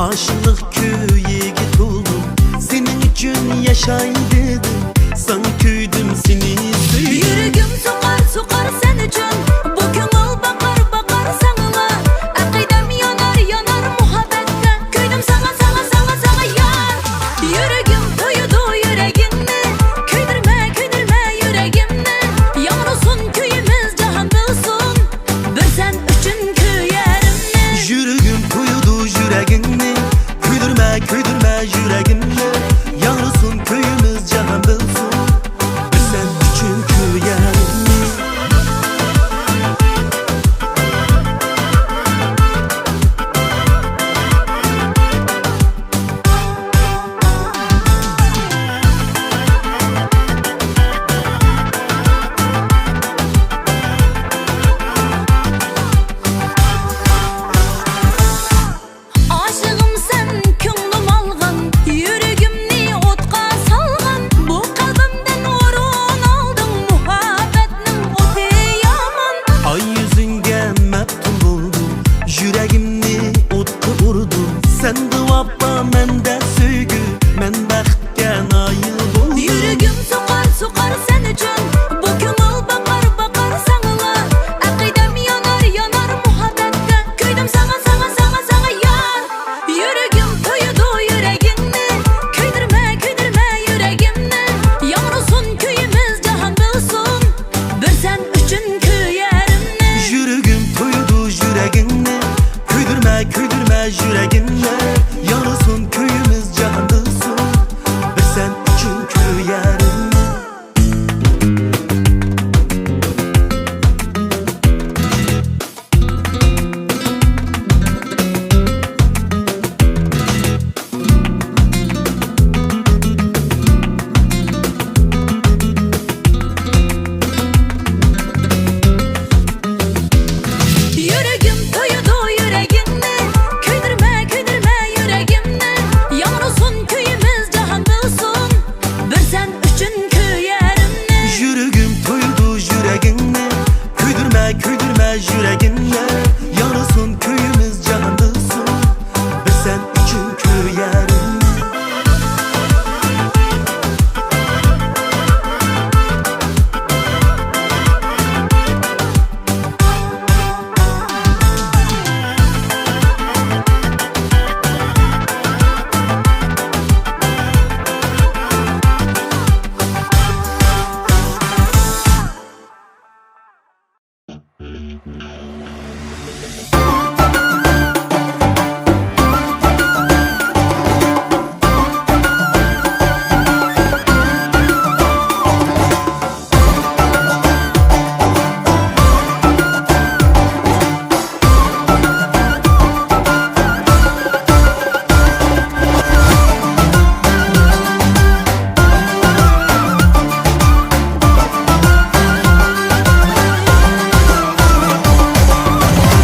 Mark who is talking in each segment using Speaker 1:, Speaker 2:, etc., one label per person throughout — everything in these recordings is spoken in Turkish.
Speaker 1: Aşılık köyüge toldum, senin için yaşaydım. Sana köydüm, seni sevdim.
Speaker 2: Yüreğim sokar sokar sen için. Bu köngül bakar bakar sana. Akidem yanar yanar muhabbette. Köydüm sana sana sana sana yar. Yüreğim doydu yüreğimni. Köydürme köydürme yüreğimni. Yanılsın köyümüz cahan bilsin. Bir sen üçün köyerimni.
Speaker 1: Yüreğim doydu yüreğimni. Köydürme köydürme yüreğimni. Yanılsın köyümüz cahan bilsin. Bir sen üçün köyerimni.
Speaker 2: Aşığım sen könglim alğan, yüreğimni otqa salğan. Bu qalbimden orun aldın, muhabbetning o'ti yaman.
Speaker 1: Ay yüzünge meftun oldum, yüreğimni o'tqa urdum. Sen duvappa mende söygü, men baxtga nail boldum.
Speaker 2: Yüreğim sokar sokar sen üçün. Bu köngül bakar bakar sana. Akidem yanar yanar muhabbette. Köydüm sana sana sana sana yar. Yüreğim doydu yüreğimni. Köydürme köydürme yüreğimni. Yanılsın köyümüz cahan bilsin. Bir sen üçün köyerimni.
Speaker 1: Yüreğim doydu yüreğimni. Köydürme köydürme yüreğimni. Yanılsın köyümüz cahan bilsin. Bir sen üçün köyerimni.
Speaker 2: Yüreğim doydu yüreğimni. Köydürme köydürme yüreğimni. Yanılsın köyümüz cahan bilsin. Bir sen üçün köyerimni.
Speaker 1: Yüreğim doydu yüreğimni. Köydürme köydürme yüreğimni. Yanılsın köyümüz cahan bilsin. Bir sen üçün köyerimni.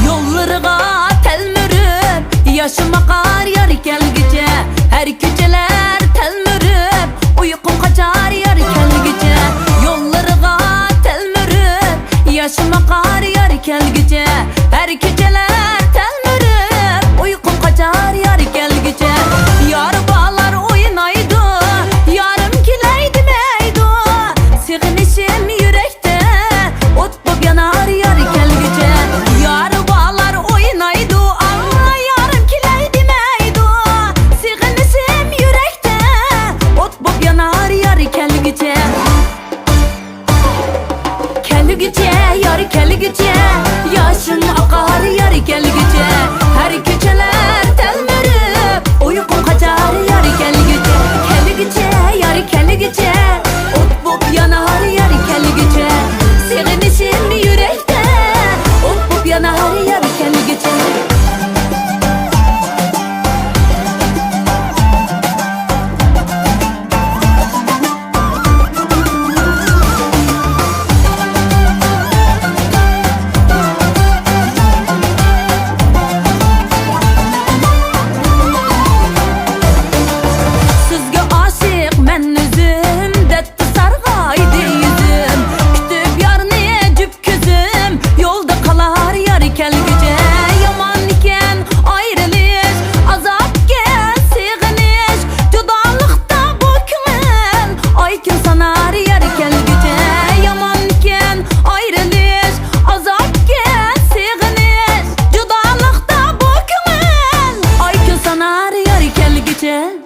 Speaker 2: Yollarıga telmürüp yaşım akar yar gelgice. Her geceler telmürüp uykum kaçar yar gelgice. Yollarıga telmürüp yaşım akar yar gelgice. Her geceler telmürüp uykum kaçar yar gelgice. Yar bağlar oynaydı, yarım kileydi meydu. Sığınışım yürekte, ot bop yanar yar gelgice. Yar bağlar oynaydı, ama yarım kileydi deyişə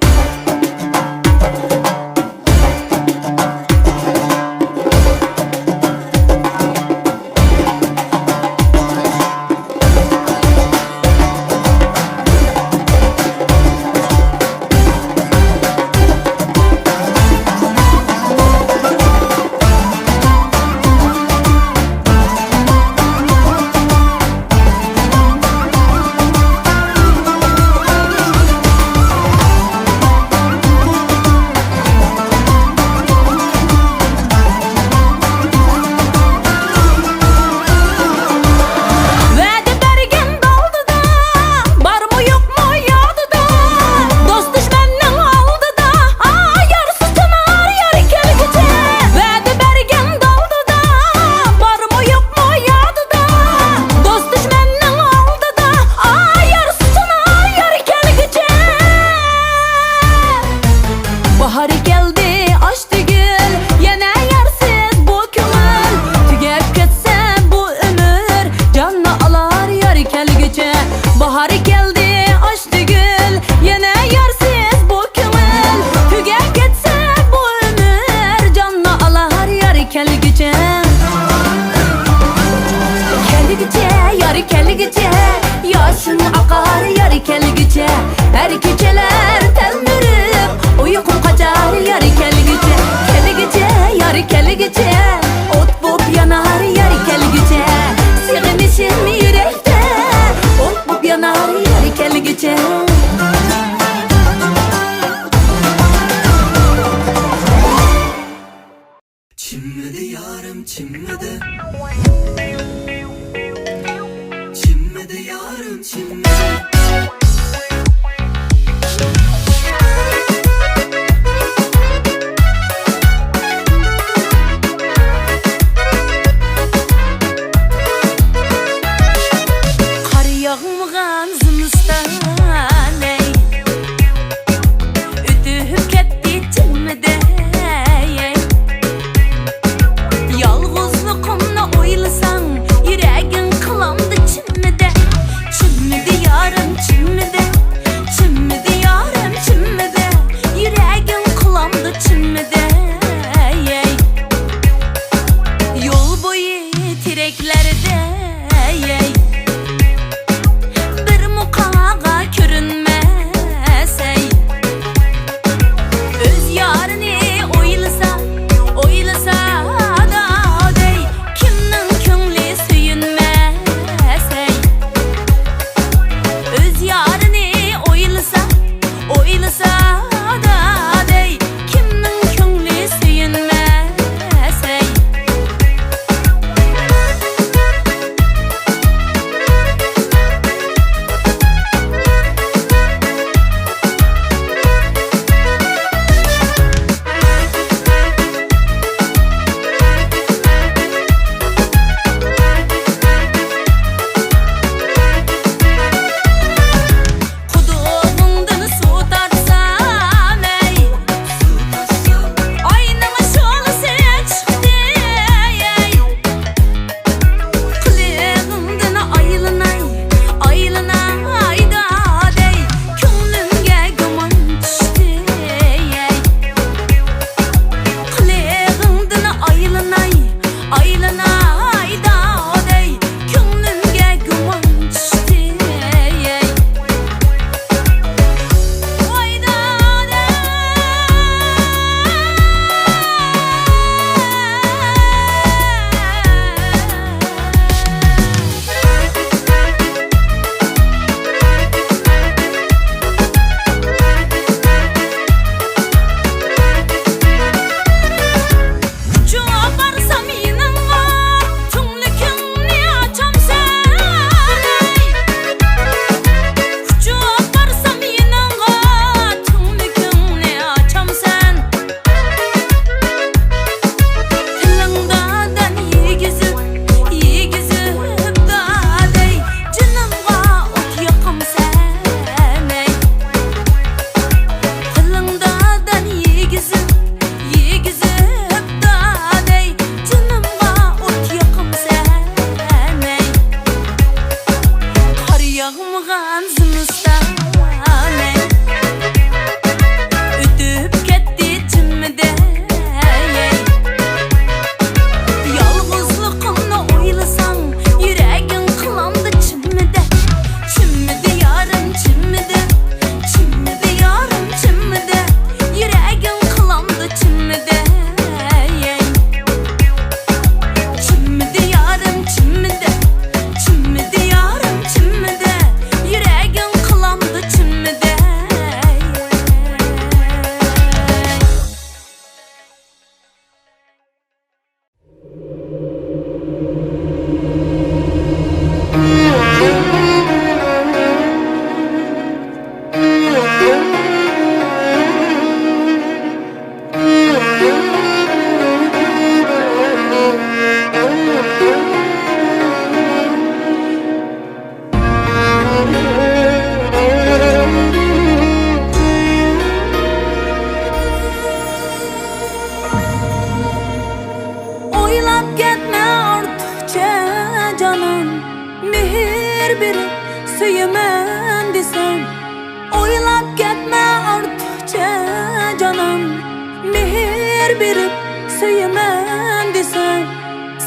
Speaker 2: berip söylemen desen.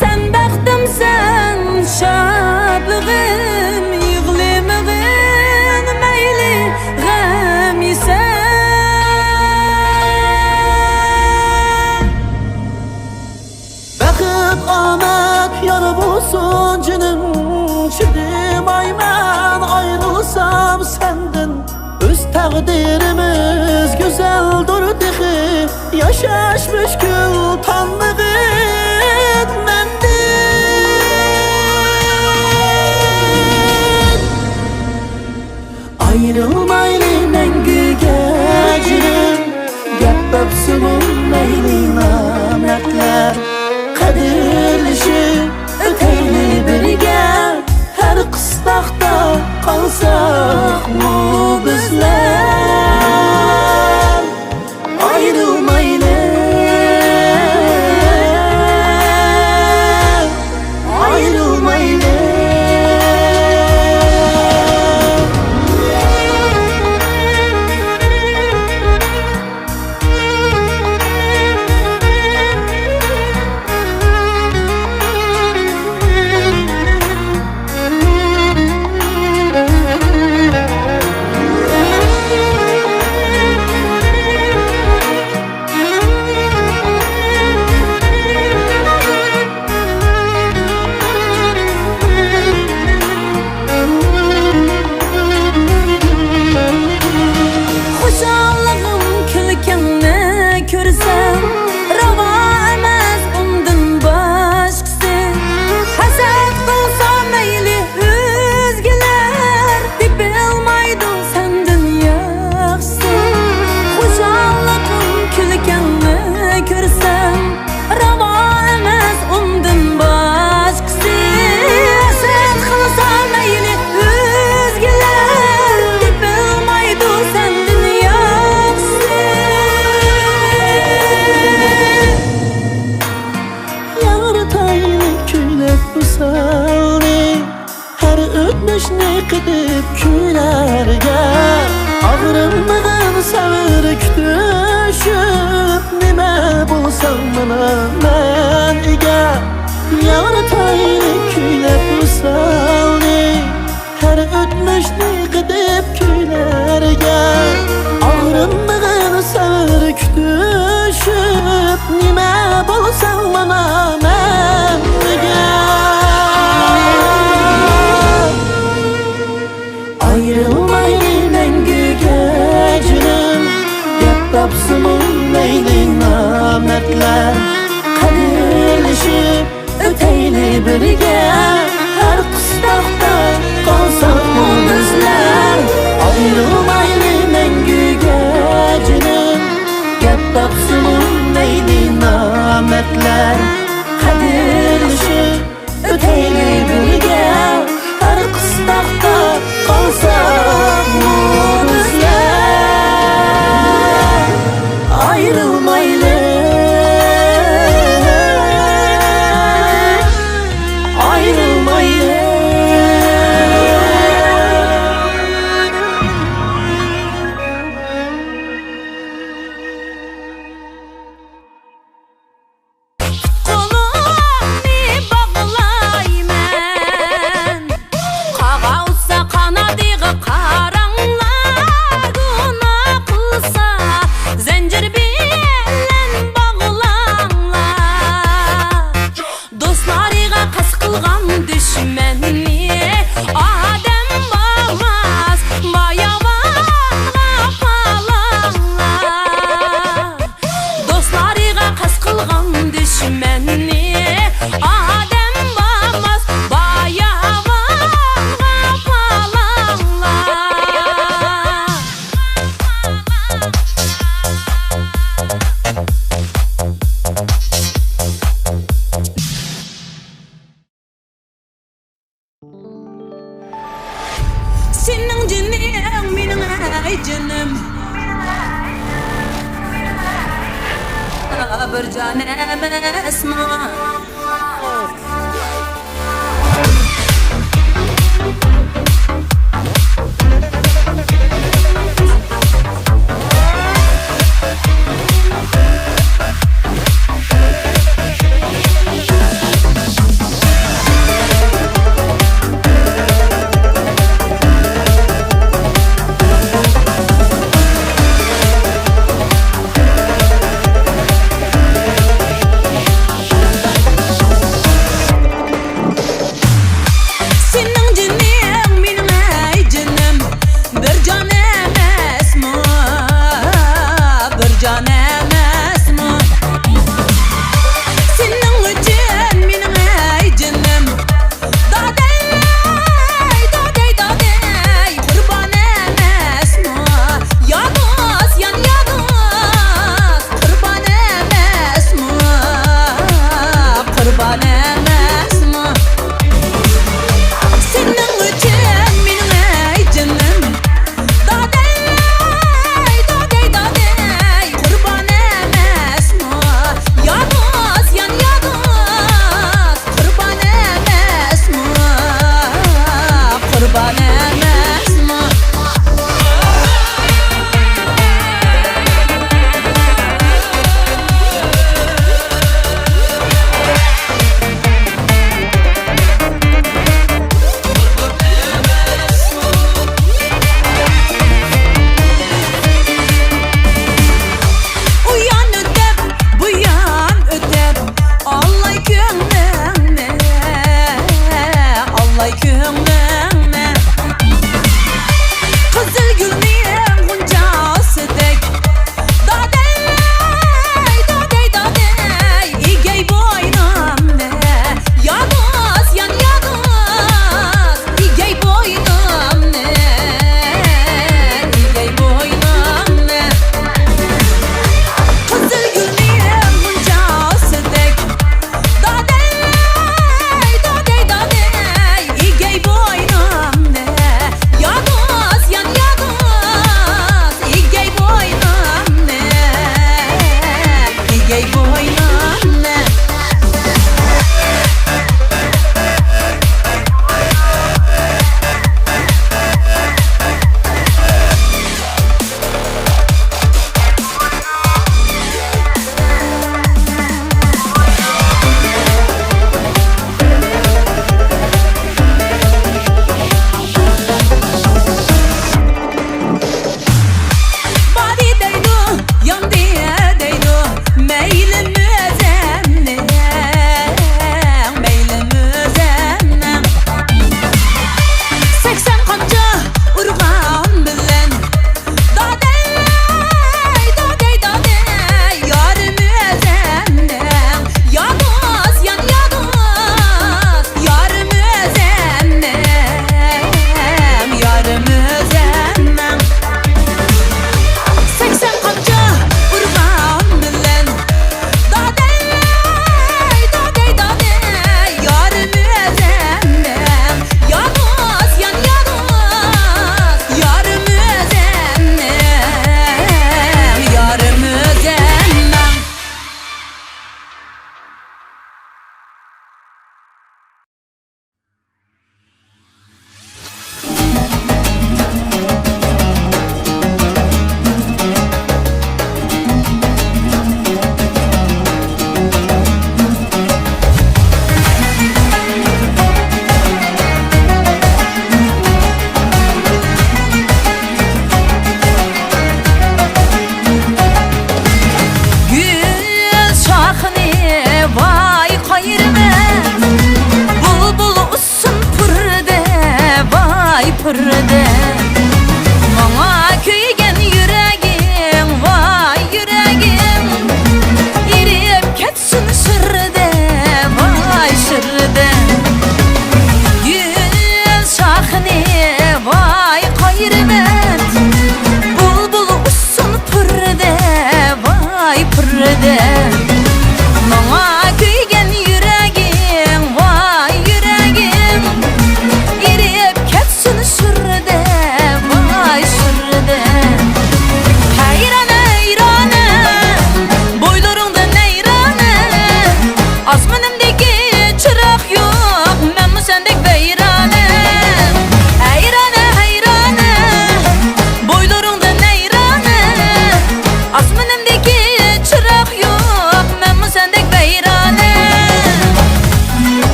Speaker 2: Sen baxtımsan şadlığım, yığılmağın meyli gam isen.
Speaker 1: Bəxit amət yar bulsun canım, şirim ayman ayrılsam senden. Öz təqdirimiz güzeldir dixi, yaşaş müşkül tanlığın mendin. Ayrılmaylı məngü gəcrim, gəbbab sümün meyli namertler. Qadirlişib öteyli birge, her qıstaqda qalsaq mı bizler. Ayrılmaylı, ayrılmaylı. Her ötmüşni qidib kuylarga, ağrımlığın savir kütüşüp, nime bulsam mana men ega. Yarataylı küylep usalni, her ötmüşni qidib kuylarga, ağrımlığın savir kütüşüp, nime bulsam mana men ega. Ayrılmaylı məngü gəcrim, gəbbab sümün meyli namertler. Qadirlişib öteyli birge, her qıstaqda qalsaq mı bizler. Ayrılmaylı məngü gəcrim, gəbbab sümün meyli namertler. Qadirlişib öteyli birge, her qıstaqda qalsaq mı bizler. Ayrılmaylı, ayrılmaylı.
Speaker 2: Senin canım benim ay canım, bir canım esma. can emasmi? Senin üçün mening ey canım Daday, daday, daday Kurban emasmi? Ya dost, yan ya dost Kurban emasmi? Kurban emasmi? Senin üçün mening ey canım Daday, daday, daday Kurban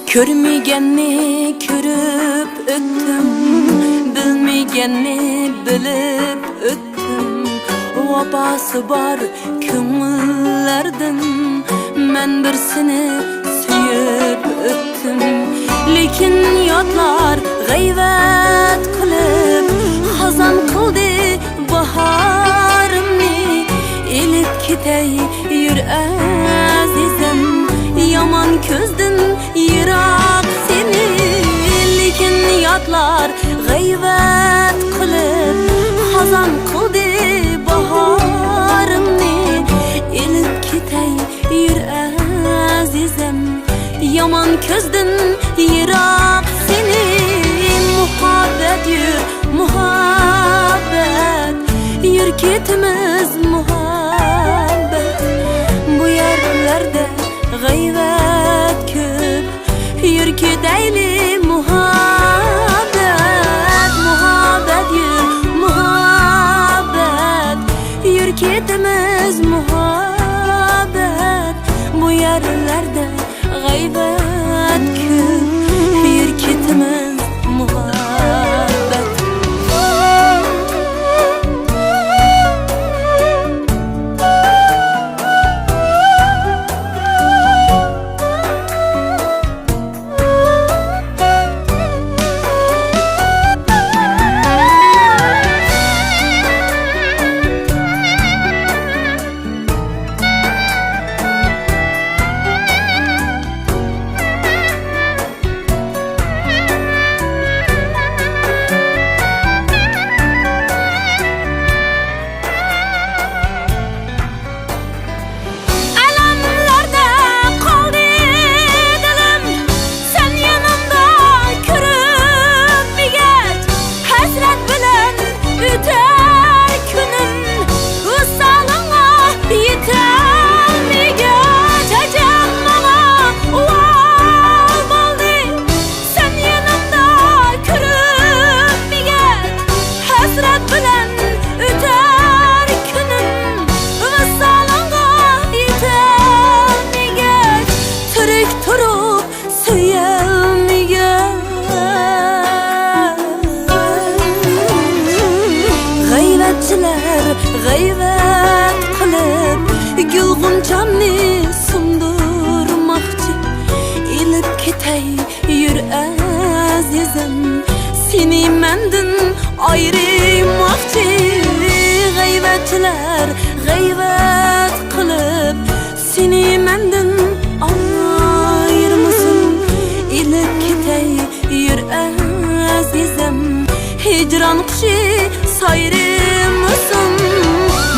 Speaker 2: Körmegenni körüp öttüm, bilmegenni bilip öttüm. Vabası bar köngüllerden men birsini suyup öttüm. Lekin yotlar gayvet kılıp hazan kıldı baharımni. Elip ketey yür azizim, yaman közdün yirak seni. Lekin yotlar gayvet kılıp hazan kıldı baharımni. Elip ketey yür azizim, yaman közdün yirak seni. Muhabbet yür, muhabbet yür ketimiz muhabbet. Bu yerlerde gayvet köp, yür keteyli muhabbet. Muhabbet yür, muhabbet yür ketimiz muhabbet. Bu yerlerde gayvet köp, yür ketimiz muhabbet. Gayvet kılıp gülgüncanni sundurmakçı. Elip ketey yür azizim, seni mendin ayırmakçı. Gayvetçiler gayvet kılıp seni mendin ayırmasın. Elip ketey yür azizim, hicran kuşi sayrımısın.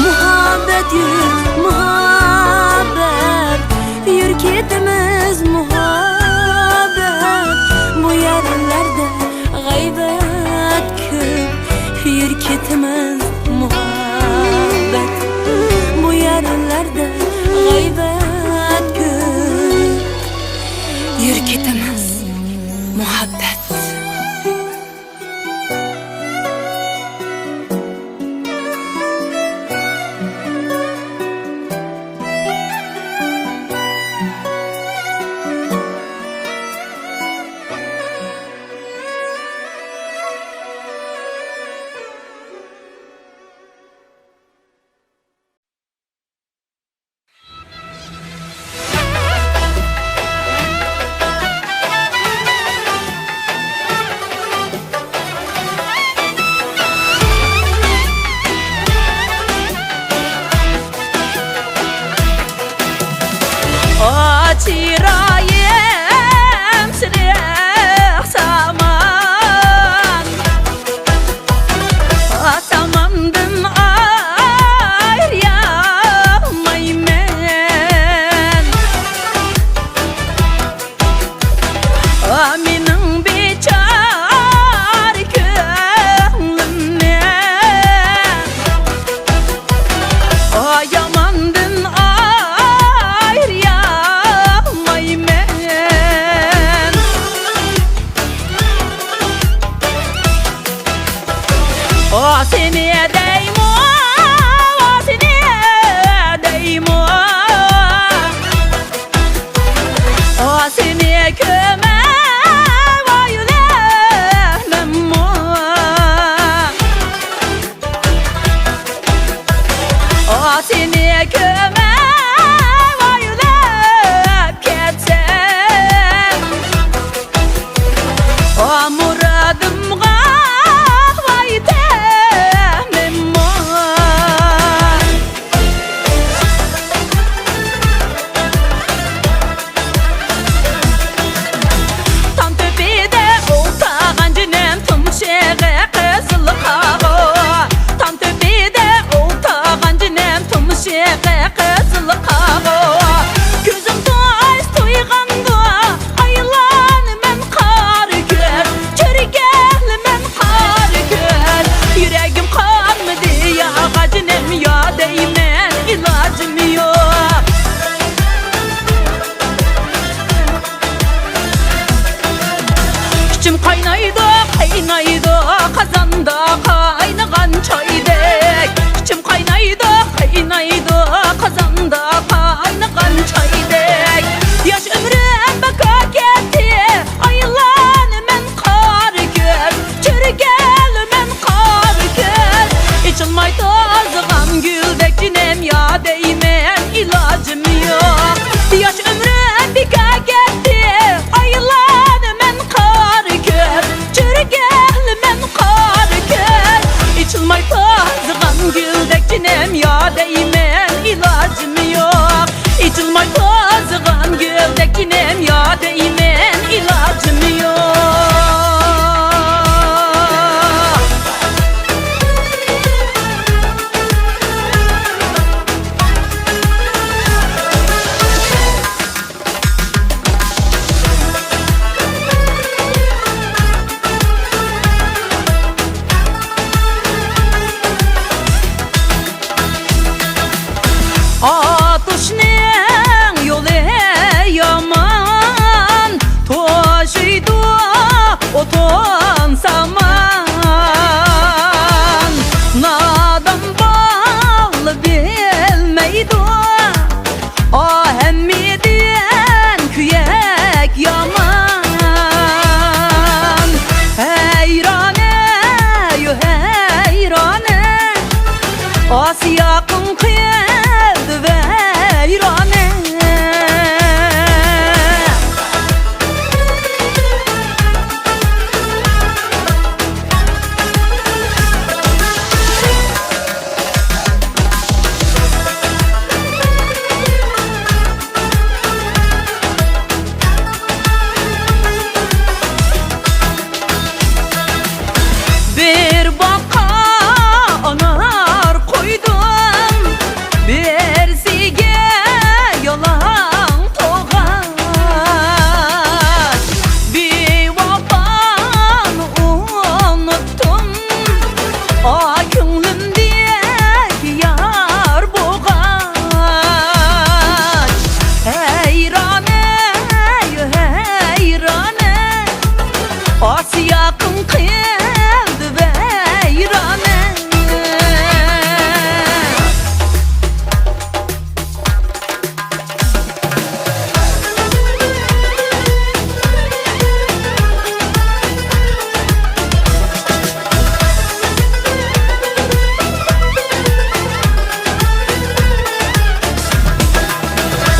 Speaker 2: Muhabbet yür, muhabbet yür ketimiz muhabbet. Bu yerlerde gayvet köp, yür ketimiz muhabbet. Bu yerlerde gayvet köp, yür ketimiz muhabbet.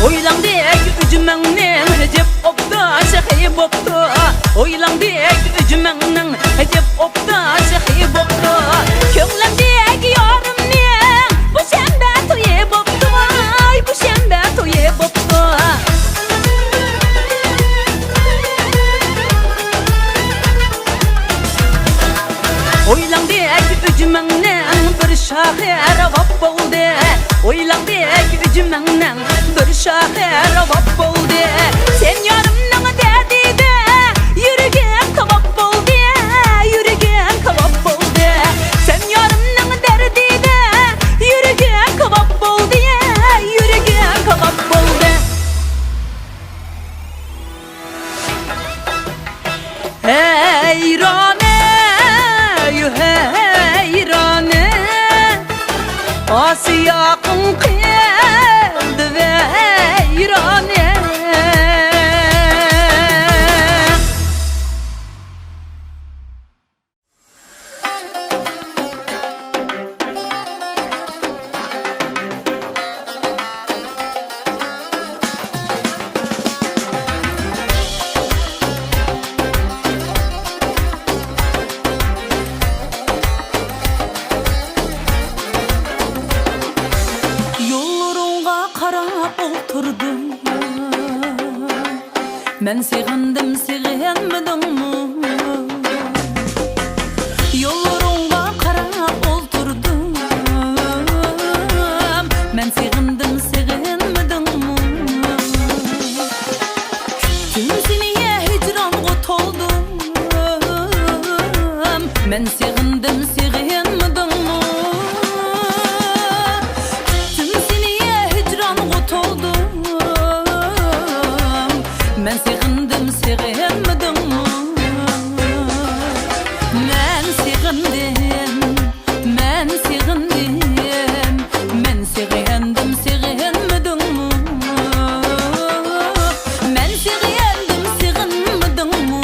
Speaker 2: Oylandek ücümengnen hecep opta şahi bopta Oylandek ücümengnen hecep opta şahi bopta Könglemdek yarımnen bu şembe toye bopta Ay bu şembe toye bopta Oylandek ücümengnen bir şahir vap oldu Oylandek ücümengnen bir şahir vap oldu Sen yarımdan dedi de yürügüm kavap oldu Yürügüm kavap oldu Sen yarımdan derdi de yürügüm kavap oldu Yürügüm kavap oldu Heyrane heyrane Asiyakın kıyıldı ve heyrane Ben sığındım sığınmadım mı? Yollarına karap oturdum Ben sığındım sığınmadım mı? Küttüm seni hicran got oldum Ben sığındım sığınmadım mı? Küttüm seni hicran got oldum Ben sığındım sığınmadım mı? Ben sığındım, ben sığındım Ben sığındım sığınmadım mı? Ben sığındım sığınmadım mı?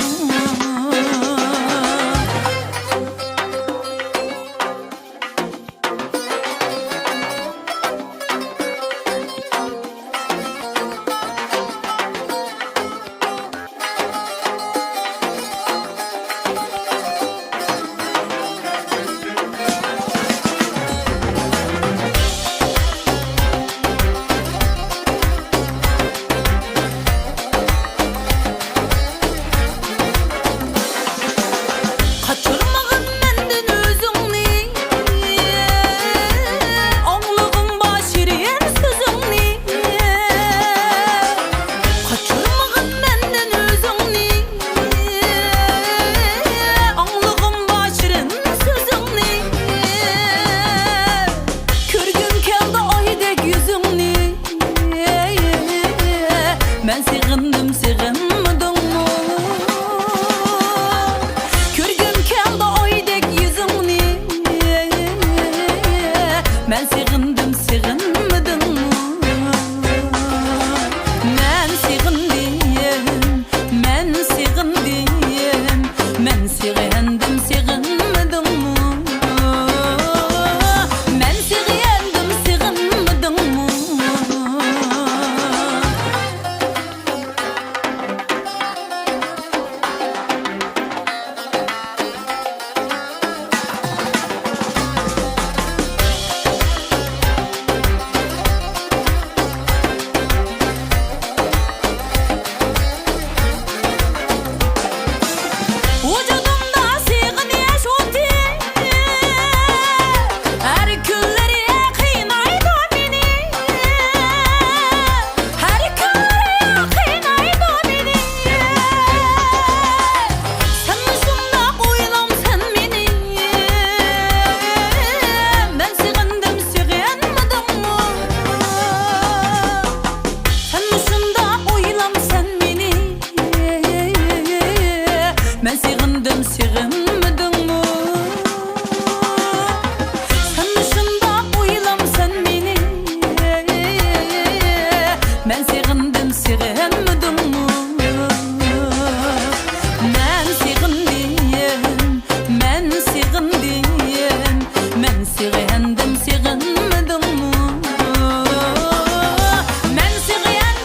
Speaker 2: Kaçırmağın menden özüngni Anlığın başirin sözüngni Kaçırmağın menden özüngni Anlığın başirin sözüngni Körgüm keldi aydek yüzüngni Ben sığındım sığınmadım mı? Körgüm keldi aydek yüzüngni Ben sığındım sığınmadım mı? Ben sığındım, ben sığındım Ben sığındım sığınmadım mı? Ben sığındım sığınmadım mı? Vücudumda sığın yaşotu Her külleri kıynaydı beni Her külleri kıynaydı beni Sen şunda oylam sen beni Ben sığındım sığınmadım mı? Sen şunda oylam sen beni Ben sığındım sığınmadım mı? Sen şunda oylam sen beni Ben sığındım sığınmadım mı? Ben sığındım, ben sığındım Ben sığındım sığınmadım mı? Ben sığındım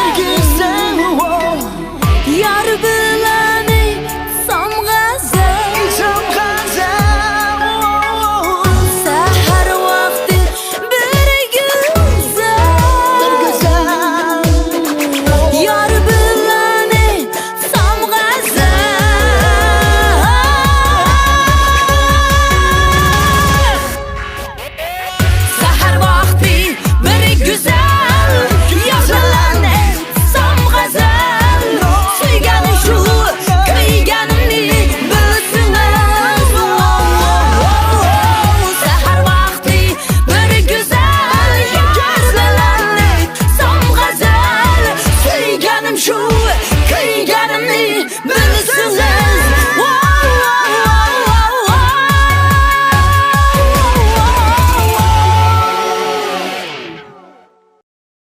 Speaker 2: güzel Yar bileni sam gazel Sahar vakti bir güzel Yar bileni sam gazel Sahar vakti bir güzel Yar bileni sam gazel Suyganim şu kıyganimni bilsiniz Sahar vakti bir güzel Yar bileni sam gazel Suyganim şu kıyganimni bilsiniz